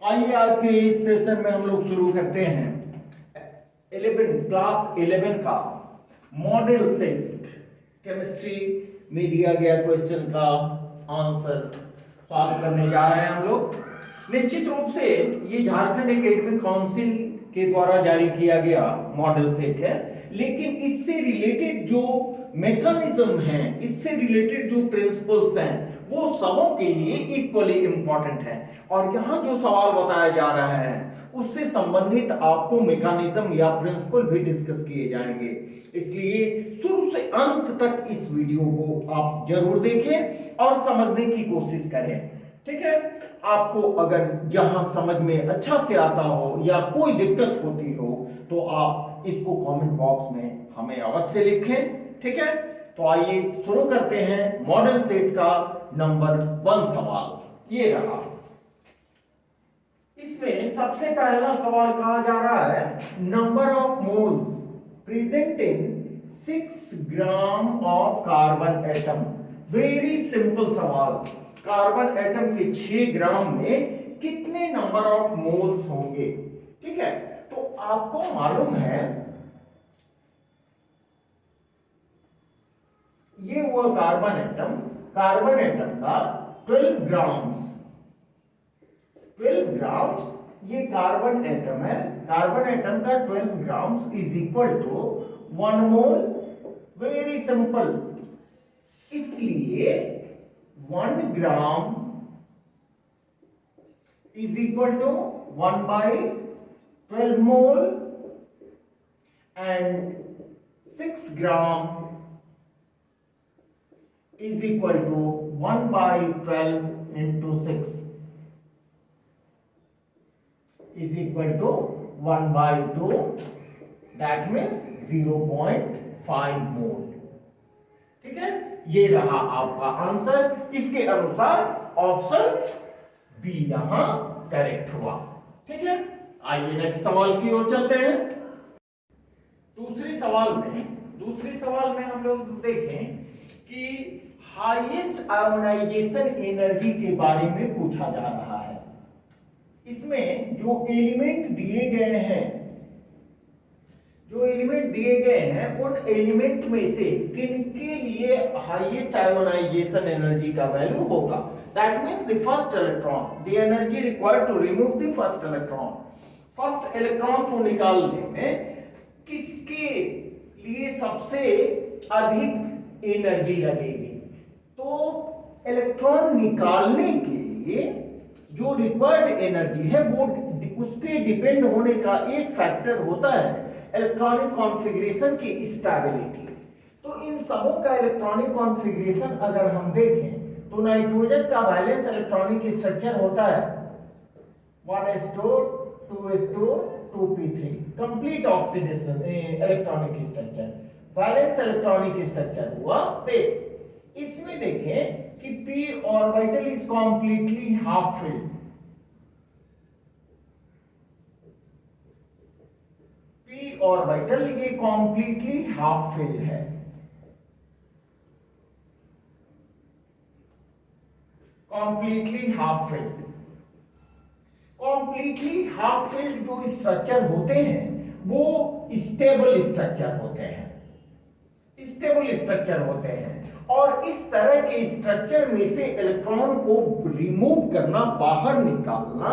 आइए आज के इस सेशन में हम लोग शुरू करते हैं 11 क्लास 11 का मॉडल सेट केमिस्ट्री में दिया गया क्वेश्चन का आंसर सॉल्व करने जा रहे हैं हम लोग। निश्चित रूप से ये झारखंड एकेडमिक काउंसिल के द्वारा जारी किया गया मॉडल सेट है, लेकिन इससे रिलेटेड जो मैकेनिज्म है, इससे रिलेटेड जो प्रिंसिपल्स हैं, वो सबों के लिए इक्वली इंपॉर्टेंट है। और यहाँ जो सवाल बताया जा रहा है उससे संबंधित आपको मैकेनिज्म या प्रिंसिपल भी डिस्कस किए जाएंगे, इसलिए शुरू से अंत तक इस वीडियो को आप जरूर देखें और समझने की कोशिश करें। ठीक है, आपको अगर जहां समझ में अच्छा से आता हो या कोई दिक्कत होती हो तो आप इसको कमेंट बॉक्स में हमें अवश्य लिखें। ठीक है, तो आइए शुरू करते हैं मॉडल सेट का नंबर 1 सवाल। ये रहा। इसमें सबसे पहला सवाल कहा जा रहा है number of moles present in 6 gram of carbon atom. Very simple सवाल। कार्बन एटम के 6 ग्राम में कितने नंबर ऑफ मोल्स होंगे? ठीक है, तो आपको मालूम है ये हुआ कार्बन एटम का 12 ग्राम्स ये कार्बन एटम है। कार्बन एटम का 12 grams is equal to 1 mole. Very simple, इसलिए 1 gram is equal to 1/12 mole and 6 gram is equal to 1/12 into 6 is equal to 1/2, that means 0.5 मोल। ठीक है, ये रहा आपका आंसर। इसके अनुसार ऑप्शन बी यहां करेक्ट हुआ। ठीक है, आइए नेक्स्ट सवाल की ओर चलते हैं। दूसरे सवाल में हम लोग देखें कि हाईएस्ट आयोनाइजेशन एनर्जी के बारे में पूछा जा रहा है। इसमें जो एलिमेंट दिए गए हैं उन एलिमेंट में से किनके लिए हाईएस्ट आयोनाइजेशन एनर्जी का वैल्यू होगा? That means the first electron, the energy required to remove the first electron. First electron को निकालने में किसके लिए सबसे अधिक एनर्जी लगेगी? तो इलेक्ट्रॉन निकालने के लिए जो रिक्वायर्ड एनर्जी है वो उसके डिपेंड होने का एक फैक्टर होता है इलेक्ट्रॉनिक कॉन्फ़िगरेशन की स्टेबिलिटी। तो इन सबों का इलेक्ट्रॉनिक कॉन्फ़िगरेशन अगर हम देखें तो नाइट्रोजन का वैलेंस इलेक्ट्रॉनिक स्ट्रक्चर होता है 1s2 2s2 2p3, complete oxidation electronic structure. Valence electronic structure हुआ 23। इसमें देखें कि p orbital is completely half filled. p orbital ये कंप्लीटली हाफ फिल्ड है। कंप्लीटली हाफ फिल्ड जो स्ट्रक्चर होते हैं वो स्टेबल स्ट्रक्चर होते हैं और इस तरह के स्ट्रक्चर में से इलेक्ट्रॉन को रिमूव करना, बाहर निकालना,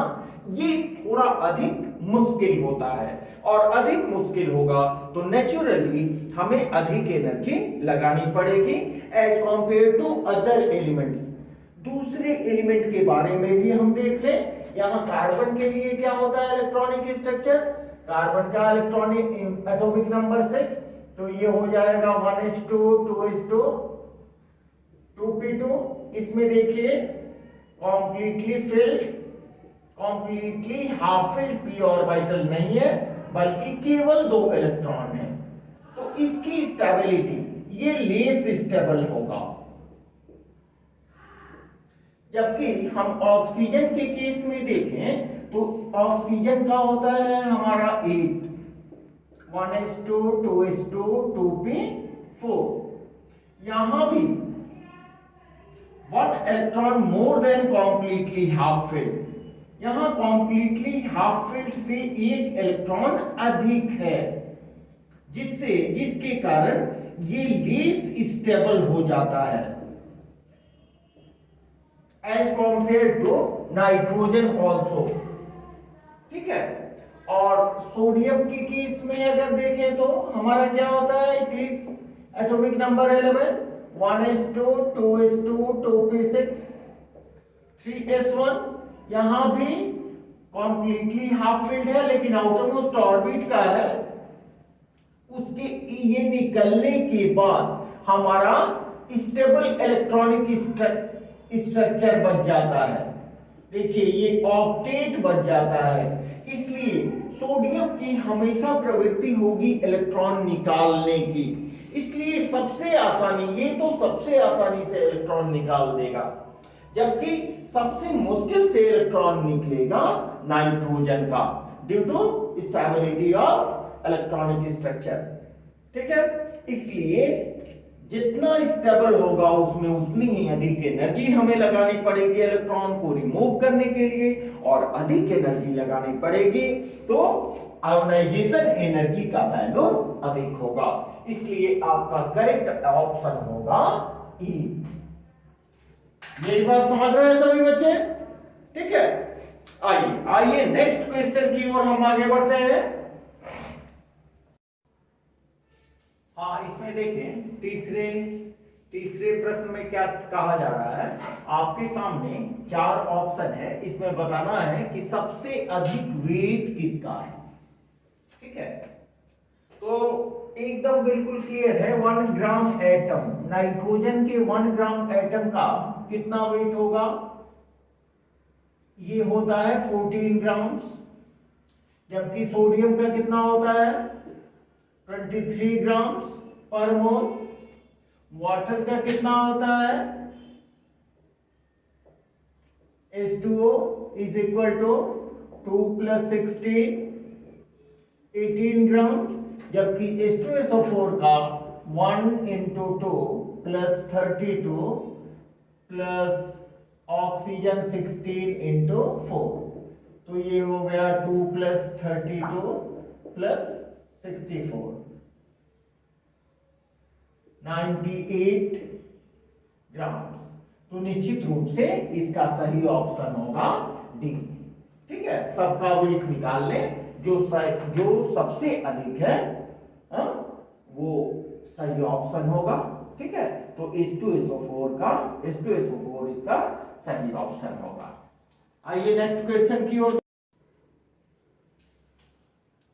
ये थोड़ा अधिक मुश्किल होता है और अधिक मुश्किल होगा तो नेचुरली हमें अधिक एनर्जी लगानी पड़ेगी as compare to other elements. दूसरे एलिमेंट के बारे में भी हम देख लें। यहां कार्बन के लिए क्या होता है इलेक्ट्रॉनिक स्ट्रक्चर? कार्बन का इलेक्ट्रॉनिक एटॉमिक नंबर 6, तो ये हो जाएगा 1s2 2s2 2p2। इसमें देखिए completely half filled p orbital नहीं है बल्कि केवल 2 इलेक्ट्रॉन है, तो इसकी स्टेबिलिटी ये लेस स्टेबल होगा। जबकि हम ऑक्सीजन के केस में देखें तो ऑक्सीजन का होता है हमारा 8, 1s2 2s2 2p4। यहां भी 1 electron more than completely half filled, यहां कॉम्प्लीटली हाफ फील्ड से एक इलेक्ट्रॉन अधिक है, जिसके कारण ये लेस स्टेबल हो जाता है as compare to nitrogen also. ठीक है, और सोडियम के केस में अगर देखें तो हमारा क्या होता है, it is atomic number 11, 1s2 2s2 2p6 3s1। यहां भी कॉम्प्लीटली हाफ फील्ड है लेकिन आउटरमोस्ट ऑर्बिट का है। उसके ये निकलने के बाद हमारा स्टेबल इलेक्ट्रॉनिक स्ट्रक्चर बच जाता है। देखिए ये ऑक्टेट बच जाता है। इसलिए सोडियम की हमेशा प्रवृत्ति होगी इलेक्ट्रॉन निकालने की। इसलिए सबसे आसानी, ये तो सबसे आसानी से इलेक्ट्रॉन निकाल देगा, जबकि सबसे मुश्किल से इलेक्ट्रॉन निकलेगा नाइट्रोजन का, due to stability of electronic structure. ठीक है, इसलिए जितना स्टेबल होगा उसमें उतनी ही अधिक एनर्जी हमें लगानी पड़ेगी इलेक्ट्रॉन को रिमूव करने के लिए, और अधिक एनर्जी लगानी पड़ेगी तो आयोनाइजेशन एनर्जी का वैल्यू अधिक होगा। इसलिए आपका करेक्ट ऑप्शन होगा ई। मेरी बात समझ रहे हैं सभी बच्चे? ठीक है, आइए नेक्स्ट क्वेश्चन की ओर हम आगे बढ़ते हैं। हाँ, इसमें देखें तीसरे प्रश्न में क्या कहा जा रहा है। आपके सामने 4 ऑप्शन है, इसमें बताना है कि सबसे अधिक वेट किसका है। ठीक है, तो एकदम बिल्कुल क्लियर है, 1 ग्राम एटम, नाइट्रोजन के 1 ग्राम एटम का कितना वेट होगा, ये होता है 14 ग्राम्स। जबकि सोडियम का कितना होता है 23 ग्राम्स पर मोल। वाटर का कितना होता है H2O इज इक्वल टू 2 + 16 18 ग्राम। जबकि H2SO4 का 1 × 2 + 32 प्लस ऑक्सीजन 16 × 4, तो ये हो गया 2 + 32 + 64 98 ग्राम। तो निश्चित रूप से इसका सही ऑप्शन होगा डी। ठीक है, सबका वेट निकाल लें, जो सबसे अधिक है वो सही ऑप्शन होगा। ठीक है, तो H2SO4 इसका सही ऑप्शन होगा। आइए नेक्स्ट क्वेश्चन की ओर।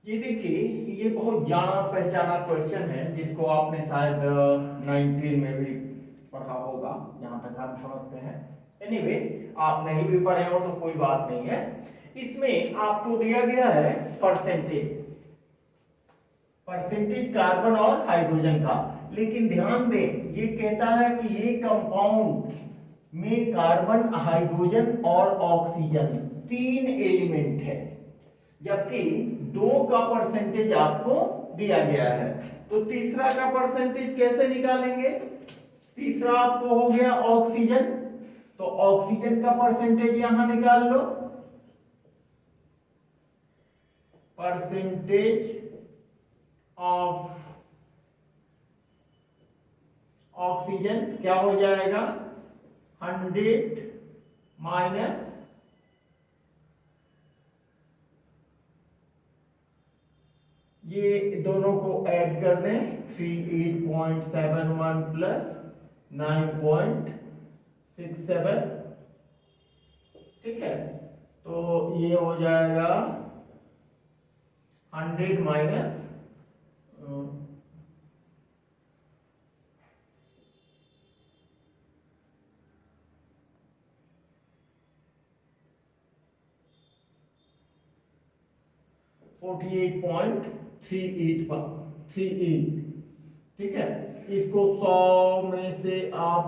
ये देखिए, ये बहुत जाना पहचाना क्वेश्चन है जिसको आपने शायद 19 में भी पढ़ा होगा, जहां तक हम समझते हैं। एनीवे, आप नहीं भी पढ़े हो तो कोई बात नहीं है। इसमें आपको दिया गया है परसेंटेज कार्बन और हाइड्रोजन का, लेकिन ध्यान दें ये कहता है कि ये कंपाउंड में कार्बन, हाइड्रोजन और ऑक्सीजन 3 एलिमेंट है, जबकि 2 का परसेंटेज आपको दिया गया है। तो तीसरा का परसेंटेज कैसे निकालेंगे? तीसरा आपको हो गया ऑक्सीजन, तो ऑक्सीजन का परसेंटेज यहां निकाल लो। परसेंटेज ऑफ ऑक्सीजन क्या हो जाएगा 100 माइनस ये दोनों को ऐड कर दें 38.71 प्लस 9.67। ठीक है, तो ये हो जाएगा 100 माइनस 48.38। ठीक है, इसको 100 में से आप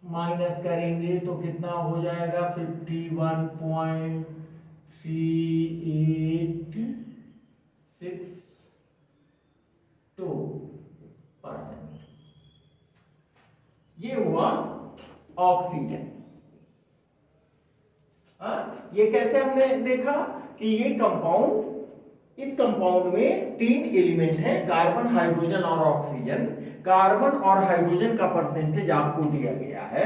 माइनस करेंगे तो कितना हो जाएगा 51.3862%। ये हुआ ऑक्सीजन। ये कैसे हमने देखा कि ये कंपाउंड, इस कंपाउंड में 3 एलिमेंट हैं, कार्बन, हाइड्रोजन और ऑक्सीजन। कार्बन और हाइड्रोजन का परसेंटेज आपको दिया गया है,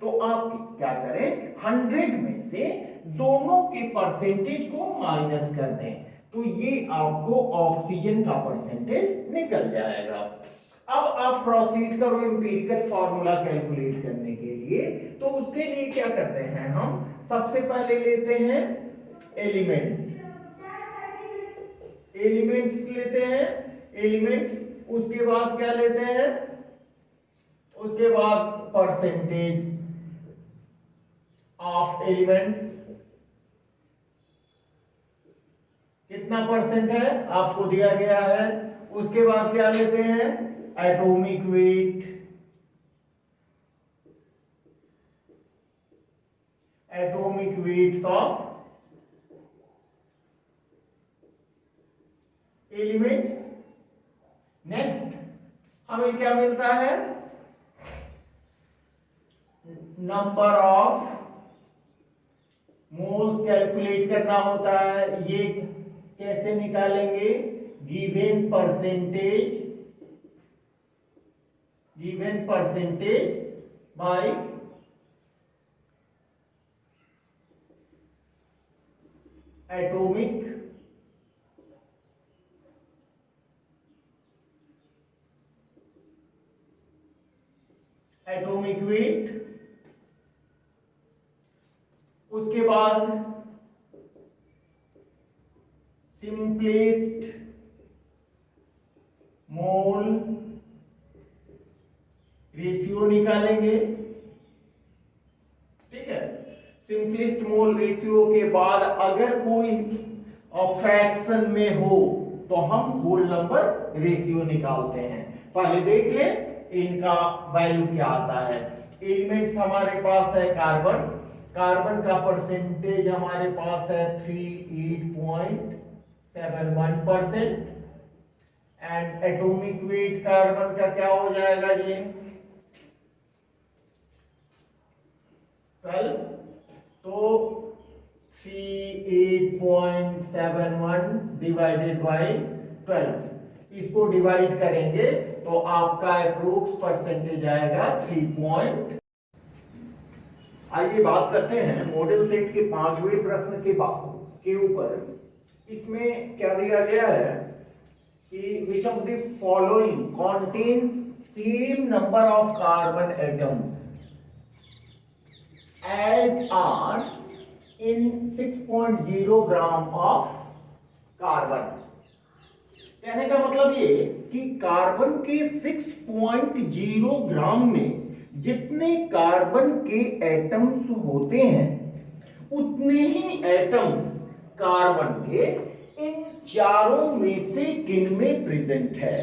तो आप क्या करें, 100 में से दोनों के परसेंटेज को माइनस कर दें, तो ये आपको ऑक्सीजन का परसेंटेज निकल जाएगा। अब आप प्रोसीड करो एम्पिरिकल फार्मूला कैलकुलेट करने के लिए। तो उसके लिए क्या करते हैं, हम सबसे पहले लेते हैं एलिमेंट्स लेते हैं, एलिमेंट्स। उसके बाद क्या लेते हैं, उसके बाद परसेंटेज ऑफ एलिमेंट्स, कितना परसेंट है आपको दिया गया है। उसके बाद क्या लेते हैं, atomic weight, atomic weights of elements. Next हमें क्या मिलता है, नंबर ऑफ मोल्स कैलकुलेट करना होता है। ये कैसे निकालेंगे, given percentage by atomic weight. उसके बाद सिंपलेस्ट मोल रेशियो निकालेंगे, ठीक है। सिंपलेस्ट मोल रेशियो के बाद अगर कोई फ्रैक्शन में हो तो हम होल नंबर रेशियो निकालते हैं। पहले देख ले इनका वैल्यू क्या आता है। एलिमेंट्स हमारे पास है कार्बन, कार्बन का परसेंटेज हमारे पास है 38.71%। एंड एटॉमिक वेट कार्बन का क्या हो जाएगा जी, 12। तो 38.71 डिवाइडेड बाई 12, इसको डिवाइड करेंगे तो आपका अप्रोक्स परसेंटेज आएगा 3 आइए बात करते हैं मॉडल सेट के 5वें प्रश्न के ऊपर। इसमें क्या दिया गया है कि which of the following contains same number of carbon atoms as are in 6.0 gram of carbon. कहने का मतलब ये कि कार्बन के 6.0 ग्राम में जितने कार्बन के एटम्स होते हैं उतने ही एटम कार्बन के इन चारों में से किन में प्रेजेंट है,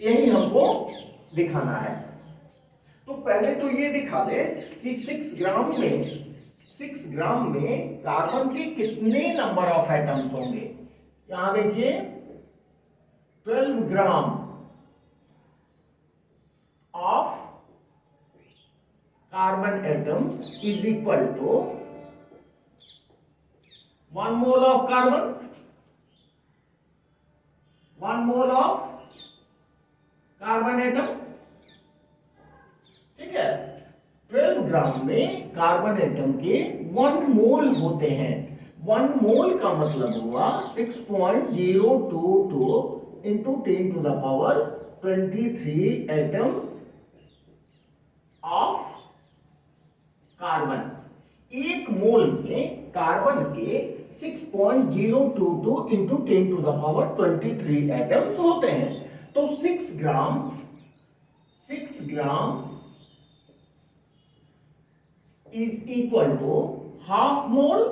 यही हमको दिखाना है। तो पहले तो ये दिखा दे कि 6 ग्राम में कार्बन के कितने नंबर ऑफ एटम्स होंगे। यहां देखिए 12 gram of carbon atoms is equal to 1 mole of carbon, 1 mole of carbon atom, ठीक है। 12 ग्राम में कार्बन एटम के 1 मोल होते हैं। 1 मोल का मतलब हुआ 6.022 into 10 to the power 23 atoms of carbon. एक मोल में कार्बन के 6.022 into 10 to the power 23 atoms होते हैं। तो 6 gram is equal to half mole,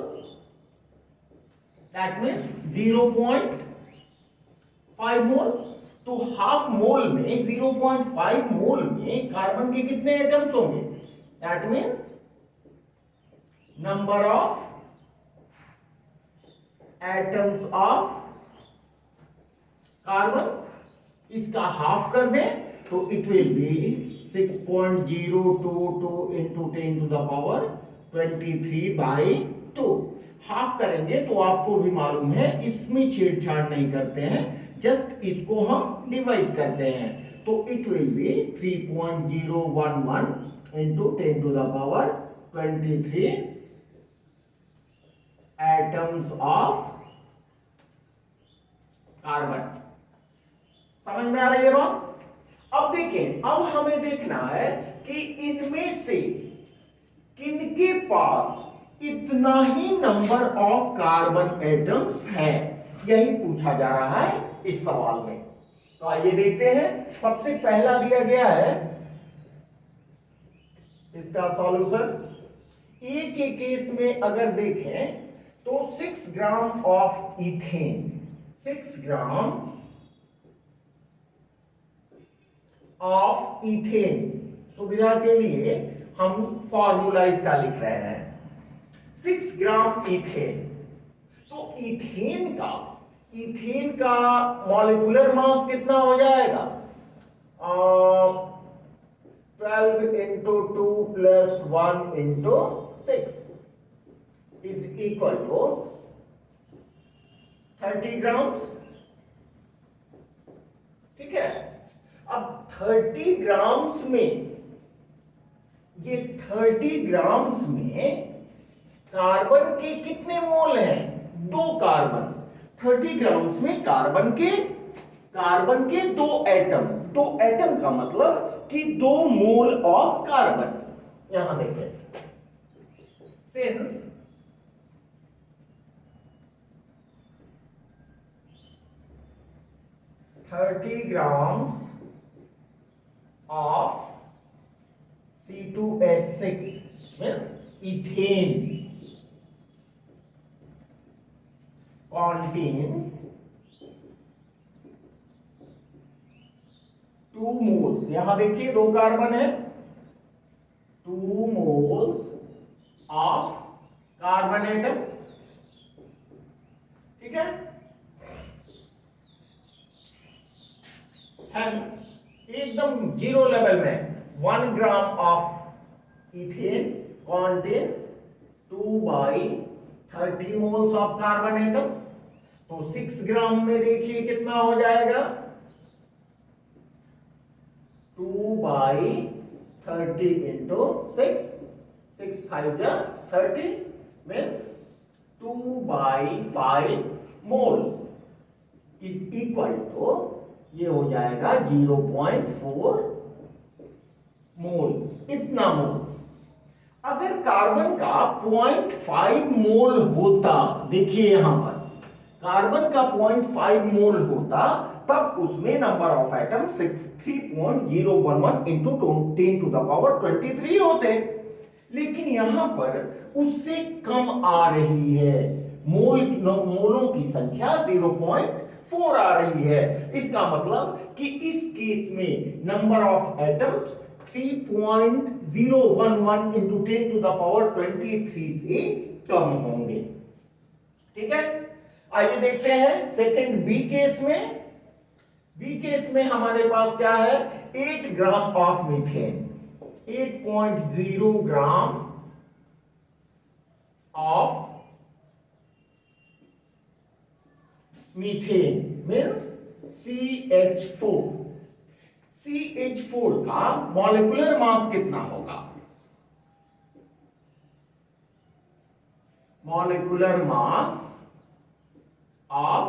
that means 0.5 mole. तो हाफ मोल में 0.5 मोल में कार्बन के कितने एटम्स होंगे, that means number of atoms of carbon, इसका हाफ कर दें तो it will be 6.022 into 10 to the power 23 by 2। Half करेंगे तो आपको भी मालूम है इसमें छेड़छाड़ नहीं करते हैं, जस्ट इसको हम डिवाइड करते हैं। तो it will be 3.011 into 10 to the power 23 atoms of carbon. समझ में आ रही है बात? अब देखें, अब हमें देखना है कि इनमें से किनके पास इतना ही नंबर ऑफ कार्बन एटम्स है, यही पूछा जा रहा है इस सवाल में। तो आइए देखते हैं। सबसे पहला दिया गया है इसका सॉल्यूशन। ए के केस में अगर देखें तो 6 gram of ethane, 6 gram of ethane, सुविधा के लिए हम फॉर्मूला इसका लिख रहे हैं 6 ग्राम इथेन। तो इथेन का मॉलिक्यूलर मास कितना हो जाएगा? 12 into 2 plus 1 into 6 is equal to 30 ग्राम। ठीक है, अब 30 ग्राम्स में, ये 30 ग्राम्स में कार्बन के कितने मोल हैं? 2 कार्बन। 30 ग्राम्स में कार्बन के 2 एटम, 2 एटम का मतलब कि 2 मोल ऑफ कार्बन। यहां देखें, since thirty gram of C2H6 means ethane contains 2 moles। यहां देखिए 2 कार्बन है, 2 moles of कार्बन एटम। ठीक है, एकदम जीरो लेवल में 1 gram of ethane contains 2/30 moles of carbon atom. तो 6 ग्राम में देखिए कितना हो जाएगा? 2/30 into 6, 6 5 जा 30 means 2/5 mole is equal to, ये हो जाएगा 0.4 मोल, इतना मोल। अगर कार्बन का 0.5 मोल होता, देखिए यहां पर कार्बन का 0.5 मोल होता, तब उसमें number of atom 3.011 into 10 to the power 23 होते। लेकिन यहां पर उससे कम आ रही है, मोलों की संख्या 0.4 आ रही है। इसका मतलब कि इस केस में number of atoms 3.011 into 10 to the power 23 से कम होंगे। ठीक है, आइए देखते हैं सेकंड बी केस में। बी केस में हमारे पास क्या है? 8 gram of methane, 8.0 gram of methane means CH4। CH4 का मॉलिक्यूलर मास कितना होगा? मॉलिक्यूलर मास ऑफ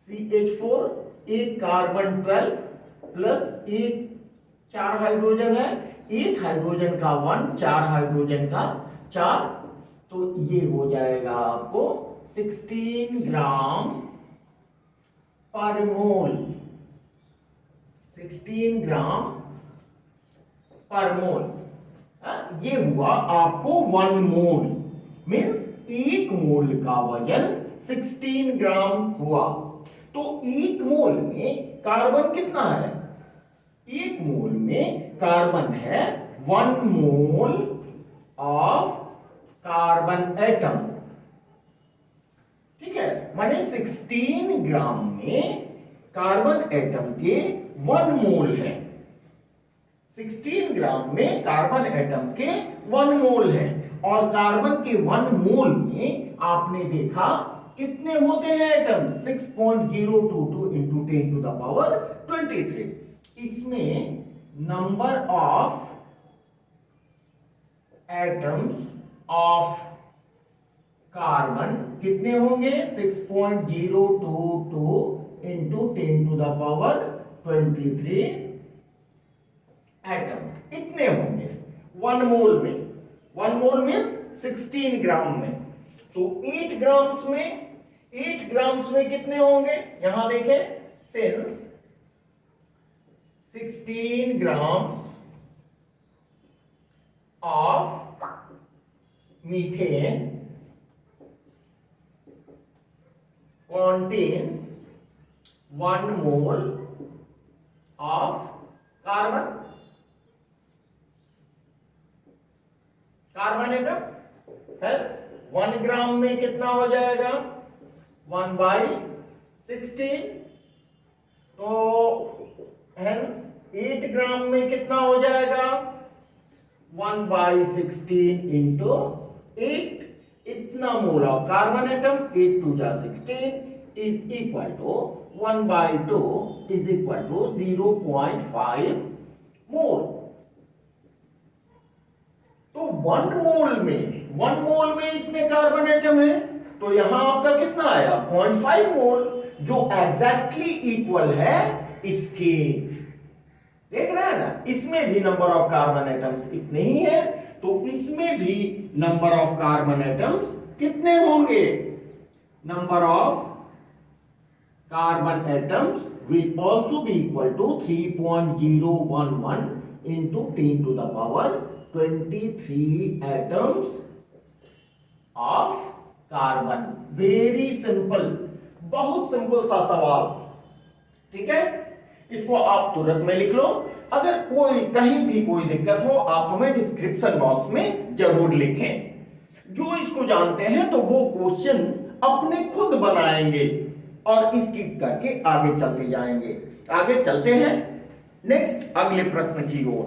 CH4, एक कार्बन 12 प्लस एक 4 हाइड्रोजन है, एक हाइड्रोजन का 1, 4 हाइड्रोजन का 4, तो ये हो जाएगा आपको 16 ग्राम पर मोल, 16 ग्राम पर मोल। ये हुआ आपको 1 मोल, मीन्स एक मोल का वजन 16 ग्राम हुआ। तो एक मोल में कार्बन कितना है? एक मोल में कार्बन है 1 मोल ऑफ कार्बन एटम। ठीक है, माने 16 ग्राम में कार्बन एटम के 1 मोल है। 16 ग्राम में कार्बन एटम के 1 मोल है। और कार्बन के 1 मोल में आपने देखा कितने होते हैं atom, 6.022 into 10 to the power 23। इसमें number of atoms of carbon कितने होंगे, 6.022 into 10 to the power 23 atom, इतने होंगे 1 मोल में। 1 मोल मीन्स 16 ग्राम में। तो 8 ग्राम्स में कितने होंगे, यहां देखें, since 16 gram of methane contains 1 mole of carbon atom है। 1 ग्राम में कितना हो जाएगा, 1/16। तो हेंस 8 ग्राम में कितना हो जाएगा, 1/16 इंटू 8, इतना मोल ऑफ कार्बन एटम, 8 2 जा 16 is equal to 1/2 is equal to 0.5 mole. तो 1 मोल में इतने कार्बन एटम है, तो यहां आपका कितना आया, 0.5 मोल, जो एग्जैक्टली इक्वल है इसके। देख रहे हैं ना, इसमें भी नंबर ऑफ कार्बन एटम्स इतने ही है, तो इसमें भी नंबर ऑफ कार्बन एटम्स कितने होंगे, number of carbon atoms will also be equal to 3.011 into 10 to the power 23 atoms of carbon। Very simple, बहुत सिंपल सा सवाल, ठीक है। इसको आप तुरंत में लिख लो। अगर कोई कहीं भी कोई दिक्कत हो, आप हमें डिस्क्रिप्शन बॉक्स में जरूर लिखें। जो इसको जानते हैं तो वो क्वेश्चन अपने खुद बनाएंगे और इसकी करके आगे चलते जाएंगे। आगे चलते हैं नेक्स्ट अगले प्रश्न की ओर।